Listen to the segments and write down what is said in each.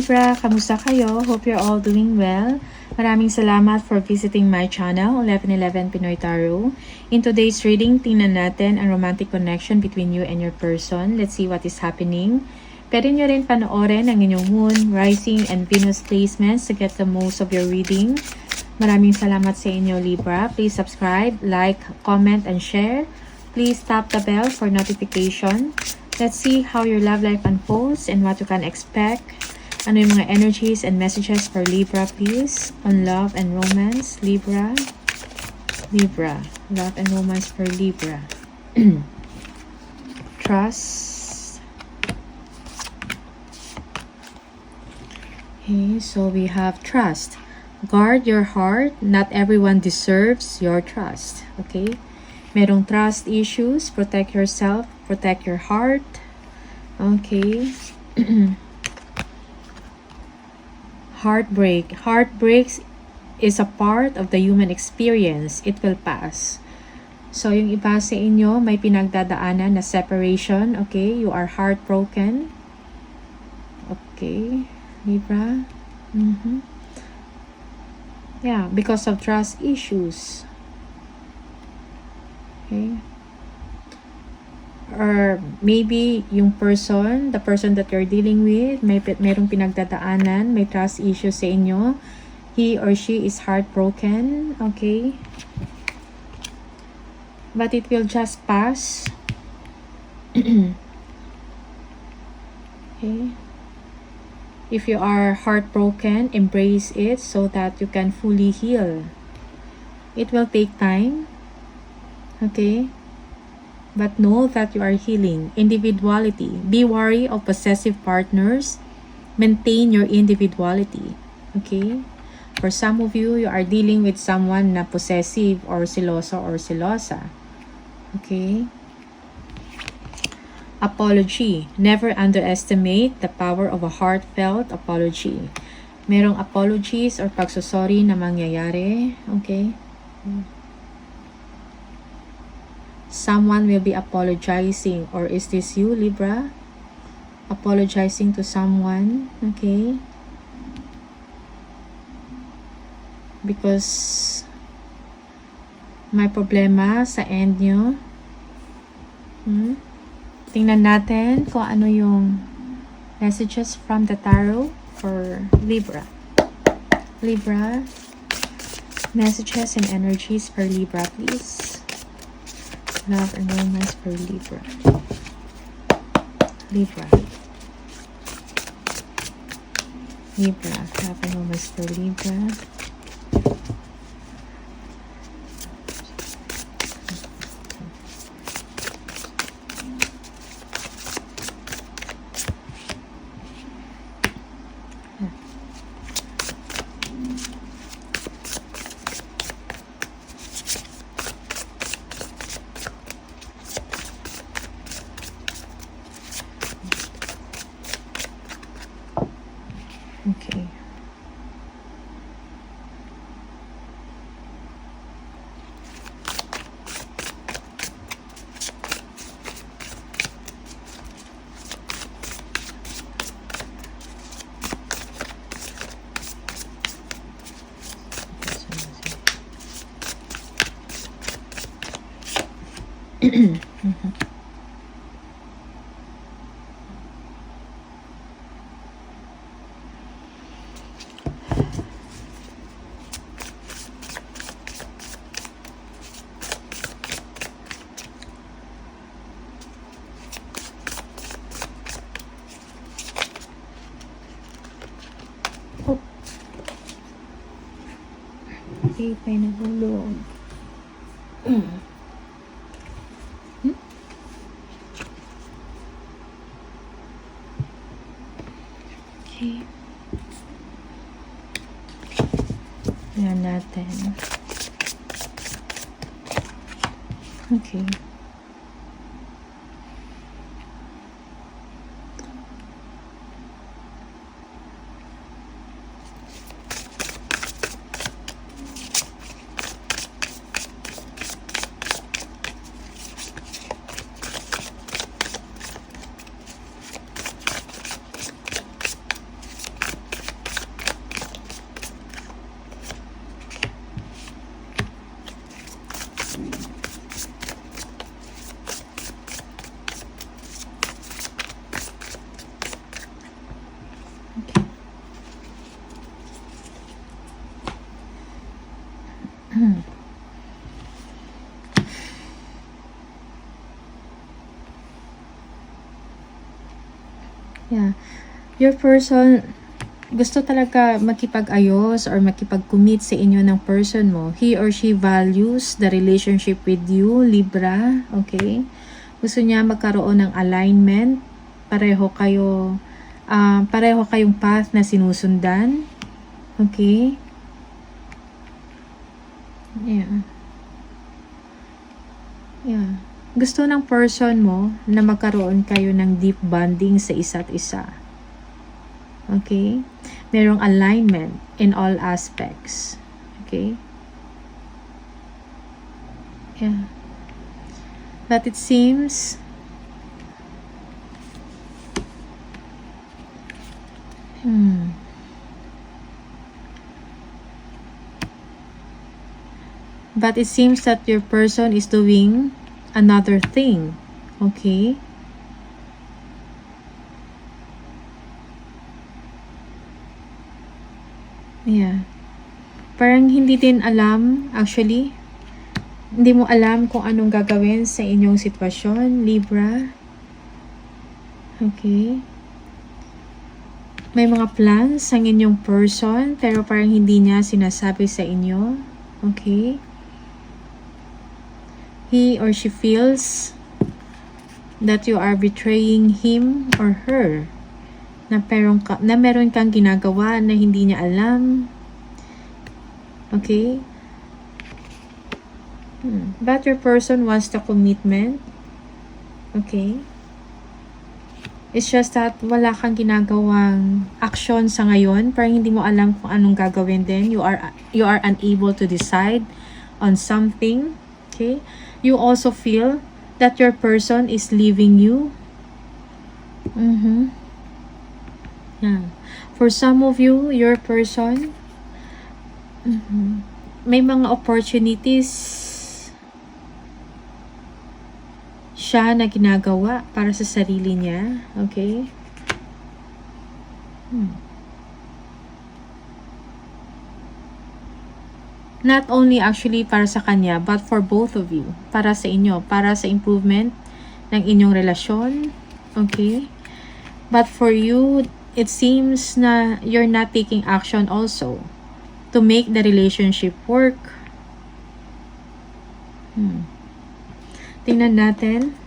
Libra, kamusta kayo? Hope you're all doing well. Maraming salamat for visiting my channel, 1111 Pinoy Tarot. In today's reading, tingnan natin ang romantic connection between you and your person. Let's see what is happening. Pwede nyo rin panoorin ang inyong Moon, Rising, and Venus placements to get the most of your reading. Maraming salamat sa inyo, Libra. Please subscribe, like, comment, and share. Please tap the bell for notification. Let's see how your love life unfolds and what you can expect. Ano yung mga energies and messages for Libra, please? On love and romance, Libra. Libra. Love and romance for Libra. Trust. Okay, so we have trust. Guard your heart. Not everyone deserves your trust. Okay? Merong trust issues. Protect yourself. Protect your heart. Okay. Heartbreak. Heartbreaks is a part of the human experience. It will pass. So, yung iba sa inyo, may pinagdadaanan na separation. Okay? You are heartbroken. Okay. Libra. Yeah, because of trust issues. Okay. Or maybe yung person, the person that you're dealing with, merong pinagdadaanan, may trust issues sa inyo. He or she is heartbroken. Okay. But it will just pass. Okay. If you are heartbroken, embrace it so that you can fully heal. It will take time. Okay. But know that you are healing. Individuality. Be wary of possessive partners. Maintain your individuality. Okay? For some of you, you are dealing with someone na possessive or seloso or selosa. Okay? Apology. Never underestimate the power of a heartfelt apology. Merong apologies or pagsusori na mangyayari. Okay? Someone will be apologizing, or is this you, Libra? Apologizing to someone, okay? Because may problema sa end nyo. Tingnan natin kung ano yung messages from the tarot for Libra. Libra, messages and energies for Libra, please. Love and romance for Libra. Libra. Libra. Love and romance for Libra. Okay. Okay, may nahulog. Okay. Ayan natin. Okay. Yeah. Your person gusto talaga makipag-ayos or makipag-commit sa inyo ng person mo. He or she values the relationship with you, Libra. Okay? Gusto niya magkaroon ng alignment. Pareho kayong path na sinusundan. Okay? Yeah. Yeah. Gusto ng person mo na magkaroon kayo ng deep bonding sa isa't isa. Okay? Merong alignment in all aspects. Okay? Yeah. But it seems that your person is doing another thing. Okay? Yeah. Parang hindi din alam, actually, hindi mo alam kung anong gagawin sa inyong sitwasyon, Libra. Okay. May mga plans ang inyong person, pero parang hindi niya sinasabi sa inyo. Okay. He or she feels that you are betraying him or her. Na meron kang ginagawa na hindi niya alam. Okay? But your person wants the commitment. Okay? It's just that wala kang ginagawang action sa ngayon. Parang hindi mo alam kung anong gagawin din. You are unable to decide on something. Okay? You also feel that your person is leaving you. Yeah. For some of you, your person, may mga opportunities siya na ginagawa para sa sarili niya. Okay? Not only actually para sa kanya, but for both of you. Para sa inyo. Para sa improvement ng inyong relasyon. Okay? But for you, it seems na you're not taking action also to make the relationship work. Tingnan natin.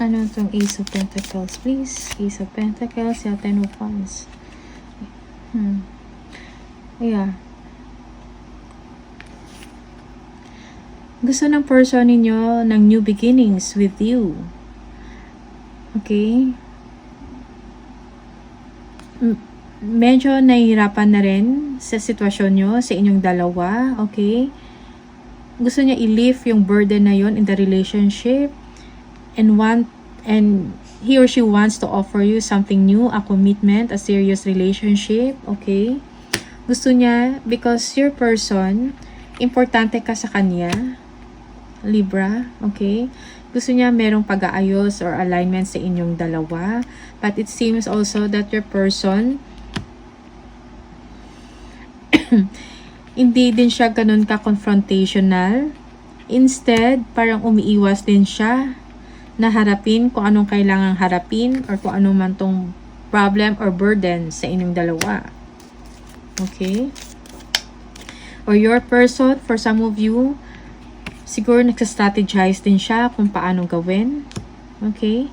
Ano itong Ace of Pentacles, please? Ace of Pentacles, yung Ten of Wands. Yeah. Gusto ng person ninyo ng new beginnings with you. Okay? Medyo nahihirapan na rin sa sitwasyon nyo, sa inyong dalawa. Okay? Gusto niya i-lift yung burden na yon in the relationship. And he or she wants to offer you something new, a commitment, a serious relationship. Okay? Gusto niya, because your person, importante ka sa kanya, Libra. Okay? Gusto niya merong pag-aayos or alignment sa inyong dalawa. But it seems also that your person, hindi din siya ganun ka-confrontational. Instead, parang umiiwas din siya na harapin kung anong kailangang harapin or kung anong man tong problem or burden sa inyong dalawa. Okay? Or your person, for some of you, siguro nagsa-strategize din siya kung paano gawin. Okay?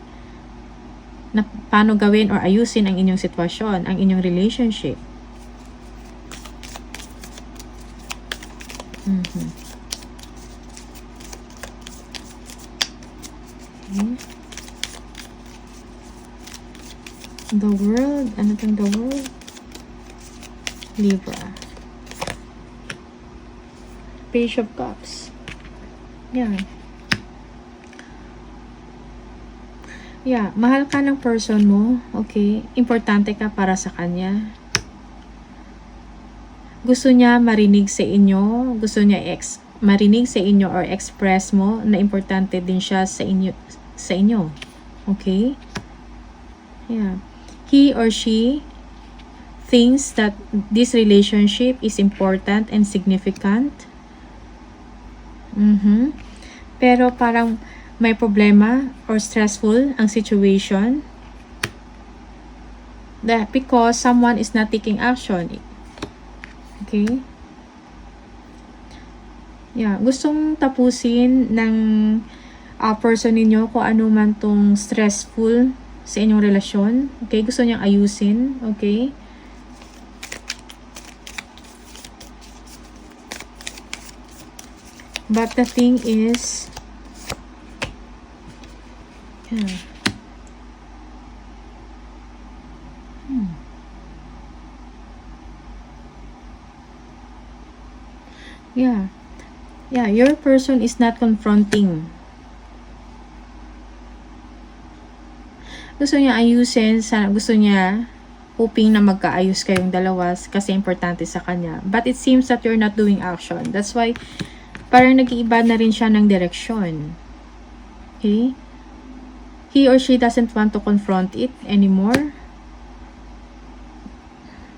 Na paano gawin or ayusin ang inyong sitwasyon, ang inyong relationship. The World. Ano tang The World? Libra. Page of Cups. Yan. Yeah, mahal ka ng person mo, okay? Importante ka para sa kanya. Gusto niya marinig sa inyo, gusto niya marinig sa inyo or express mo na importante din siya sa inyo. Okay? Yeah. He or she thinks that this relationship is important and significant. Pero parang may problema or stressful ang situation. Because someone is not taking action. Okay? Yeah, gustong tapusin ng person ninyo kung ano man tong stressful sa inyong relasyon. Okay? Gusto niyang ayusin. Okay? But the thing is, yeah, your person is not confronting. Gusto niya ayusin, gusto niya hoping na magkaayos kayong dalawa kasi importante sa kanya. But it seems that you're not doing action. That's why parang nag-iiba na rin siya ng direksyon. Okay? He or she doesn't want to confront it anymore.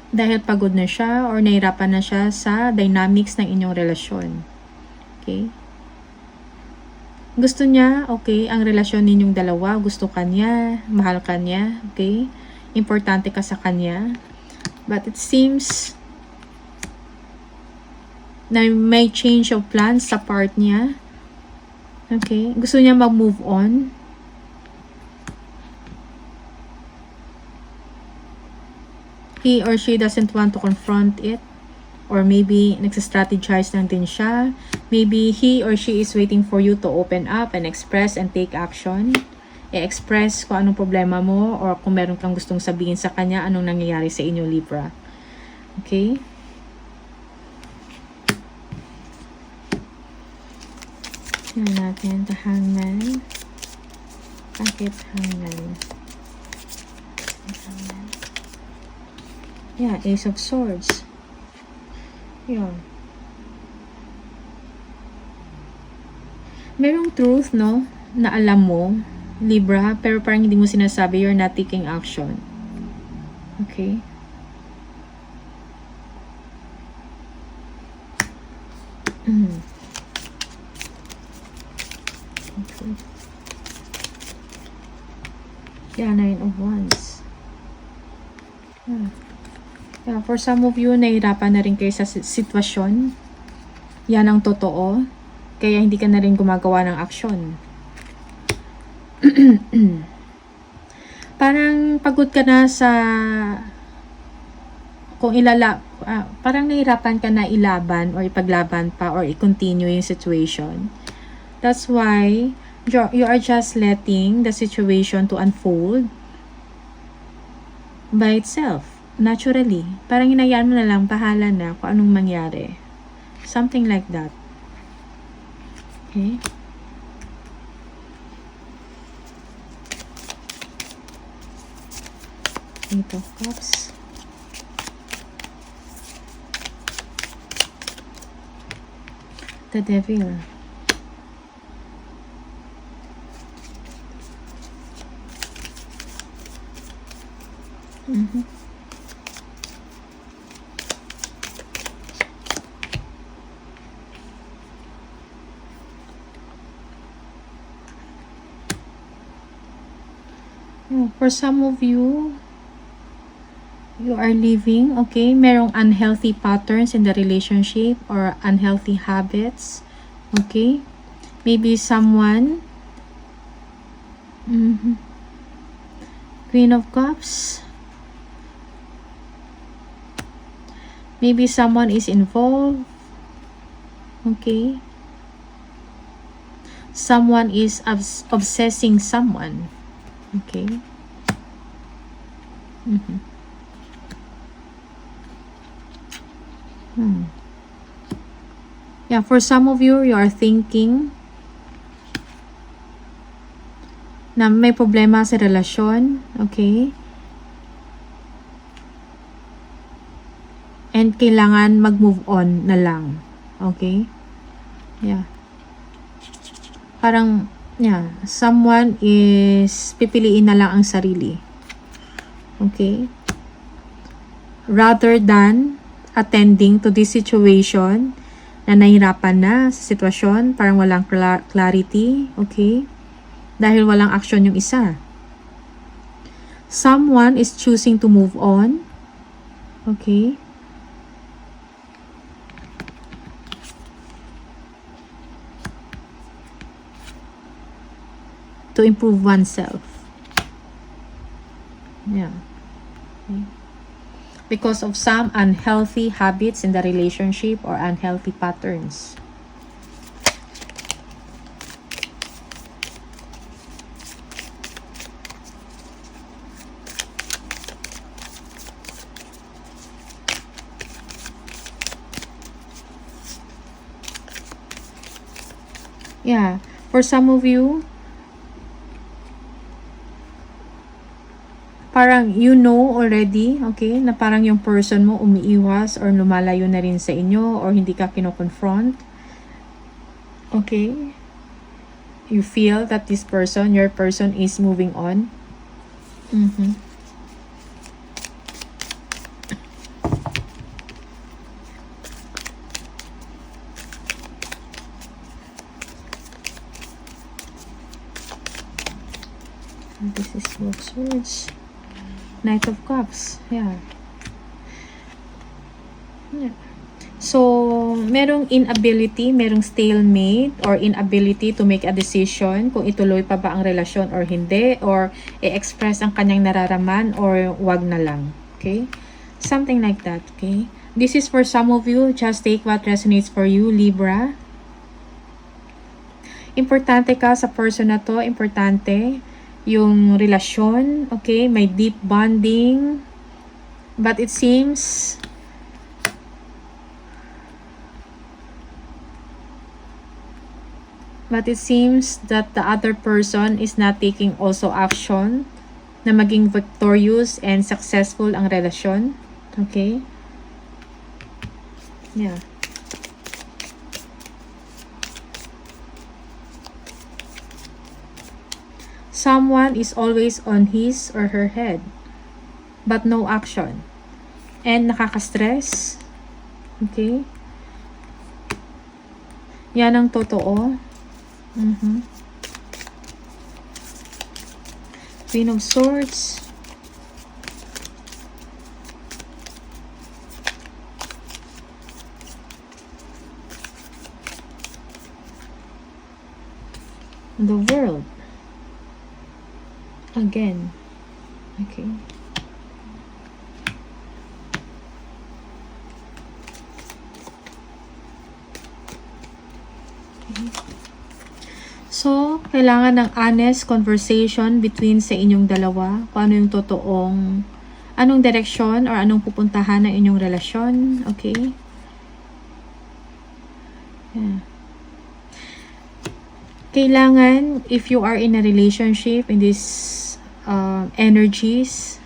Dahil pagod na siya or nahirapan na siya sa dynamics ng inyong relasyon. Okay? Gusto niya, okay, ang relasyon ninyong dalawa, gusto kanya, mahal kanya, okay? Importante ka sa kanya. But it seems na may change of plans sa part niya. Okay? Gusto niya mag-move on. He or she doesn't want to confront it. Or maybe nagsa-strategize lang din siya. Maybe he or she is waiting for you to open up and express and take action. I-express kung anong problema mo or kung meron kang gustong sabihin sa kanya, anong nangyayari sa inyo, Libra. Okay? Tingnan natin, the Hangman. Bakit Hangman? Yeah, Ace of Swords. Yeah. Merong truth, no? Na alam mo, Libra, pero parang hindi mo sinasabi, you're not taking action. Okay? Okay. Yeah, 9 of Wands. Yeah, for some of you, nahihirapan na rin kayo sa sitwasyon. Yan ang totoo. Kaya hindi ka na rin gumagawa ng aksyon. Parang pagod ka na sa kung parang nahihirapan ka na ilaban or ipaglaban pa or i-continue yung situation. That's why you are just letting the situation to unfold by itself. Naturally. Parang hinayaan mo na lang, bahala na kung anong mangyari. Something like that. Okay? Eight of Cups. The Devil. For some of you, you are living, okay, merong unhealthy patterns in the relationship or unhealthy habits, okay? Maybe someone, Queen of Cups, maybe someone is involved, okay? Someone is obsessing someone, okay? Yeah, for some of you, you are thinking na may problema sa relasyon, okay? And kailangan mag-move on na lang, okay? Yeah. Parang, yeah, someone is pipiliin na lang ang sarili, okay? Rather than attending to this situation na nahirapan na sa sitwasyon, parang walang clarity, okay? Dahil walang action yung isa. Someone is choosing to move on. Okay? To improve oneself. Yeah. Okay. Because of some unhealthy habits in the relationship or unhealthy patterns. Yeah, for some of you, parang you know already, okay, na parang yung person mo umiiwas or lumalayo na rin sa inyo or hindi ka kino-confront. Okay? You feel that this person, your person is moving on. This is Four of Swords. Knight of Cups. Yeah. So, merong inability, merong stalemate or inability to make a decision kung ituloy pa ba ang relasyon or hindi, or i-express ang kanyang nararaman or wag na lang. Okay? Something like that. Okay? This is for some of you. Just take what resonates for you, Libra. Importante ka sa person na to. Importante yung relasyon, okay, may deep bonding, but it seems that the other person is not taking also action na maging victorious and successful ang relasyon, okay? Yeah. Someone is always on his or her head, but no action. And nakaka-stress. Okay? Yan ang totoo. Queen of Swords. The World. Again. Okay. So, kailangan ng honest conversation between sa inyong dalawa. Kung ano yung totoong, anong direksyon or anong pupuntahan ng inyong relasyon. Okay? Yeah. Kailangan, if you are in a relationship, in this energies,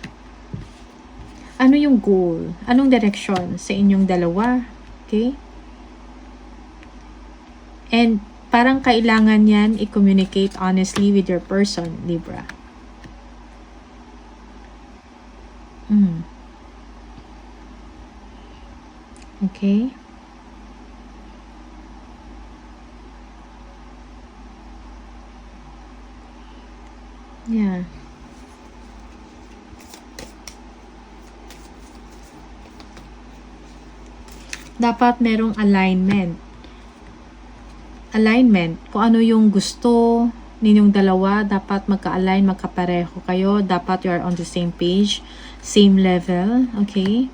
ano yung goal? Anong direction sa inyong dalawa? Okay? And parang kailangan yan i-communicate honestly with your person, Libra. Okay? Yeah. Dapat merong alignment. Alignment. Kung ano yung gusto ninyong dalawa, dapat magka-align, magkapareho kayo. Dapat you are on the same page, same level. Okay?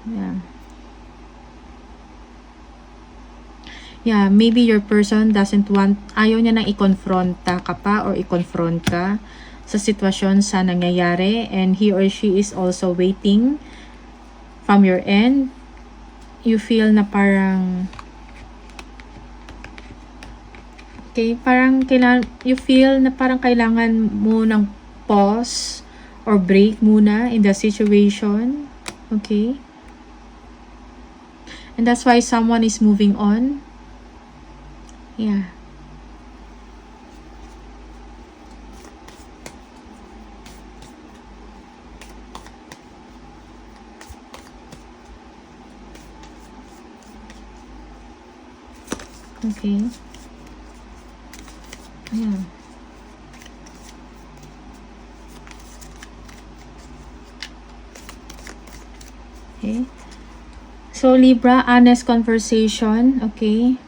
Yeah. Yeah, maybe your person doesn't want, ayaw niya nang i-confronta ka pa or i-confront ka sa sitwasyon sa nangyayari, and he or she is also waiting from your end. You feel na parang Okay, parang you feel na parang kailangan mo ng pause or break muna in the situation. Okay? And that's why someone is moving on. Yeah. Okay. Yeah. Okay. So, Libra, honest conversation. Okay.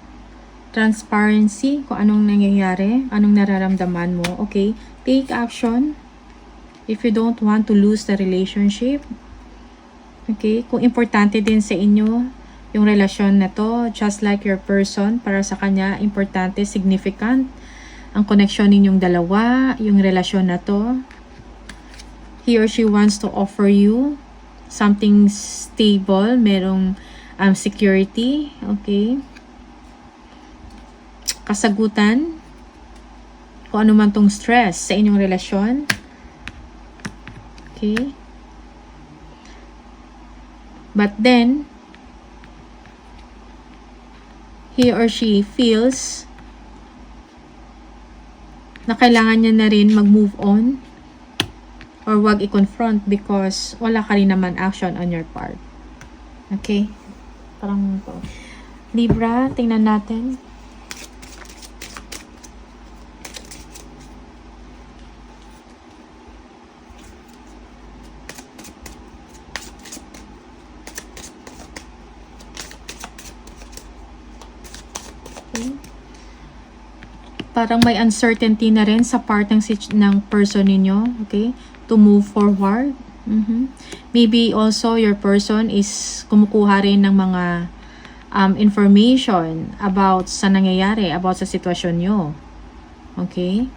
Transparency, kung anong nangyayari, anong nararamdaman mo. Okay. Take action if you don't want to lose the relationship. Okay. Kung importante din sa inyo yung relasyon na to, just like your person, para sa kanya, importante, significant ang connection ninyong dalawa, yung relasyon na to. He or she wants to offer you something stable, merong security, okay? Kasagutan, kung ano man tong stress sa inyong relasyon. Okay? But then, he or she feels na kailangan niya na rin mag-move on or wag i-confront because wala ka rin naman action on your part. Okay? Parang to. Libra, tingnan natin. Okay. Parang may uncertainty na rin sa part ng person ninyo, okay, to move forward. Maybe also your person is kumukuha rin ng mga information about sa nangyayari, about sa sitwasyon nyo. Okay?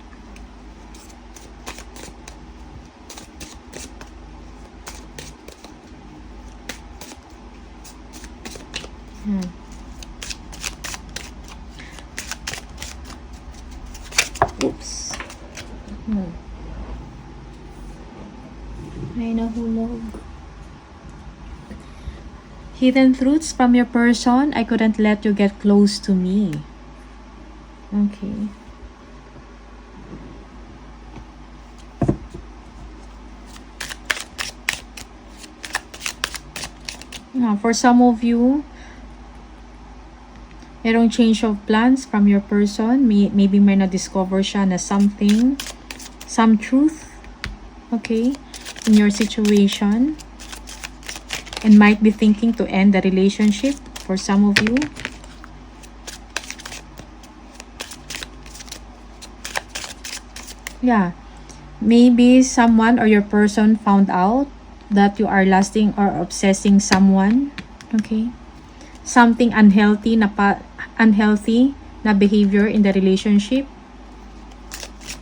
Oops. Ay, nahulog. Hidden truths from your person. I couldn't let you get close to me. Okay. Now, for some of you, merong change of plans from your person. Maybe may na-discover siya na something, some truth, okay, in your situation. And might be thinking to end the relationship for some of you. Yeah. Maybe someone or your person found out that you are lusting or obsessing someone. Okay. Something unhealthy na behavior in the relationship.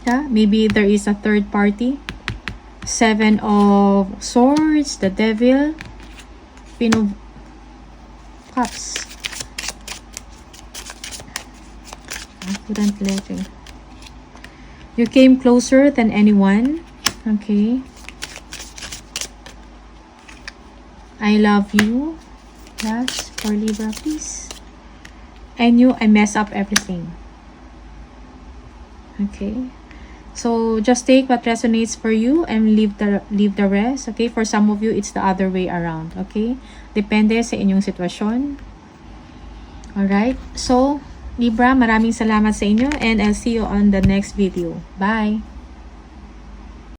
Yeah, maybe there is a third party. 7 of Swords, the Devil, Queen of Cups. I couldn't let you. You came closer than anyone. Okay. I love you. Yes, for Libra, please. I knew I messed up everything. Okay. So just take what resonates for you and leave the rest. Okay. For some of you, it's the other way around. Okay. Depende sa inyong sitwasyon. Alright. So Libra, maraming salamat sa inyo and I'll see you on the next video. Bye.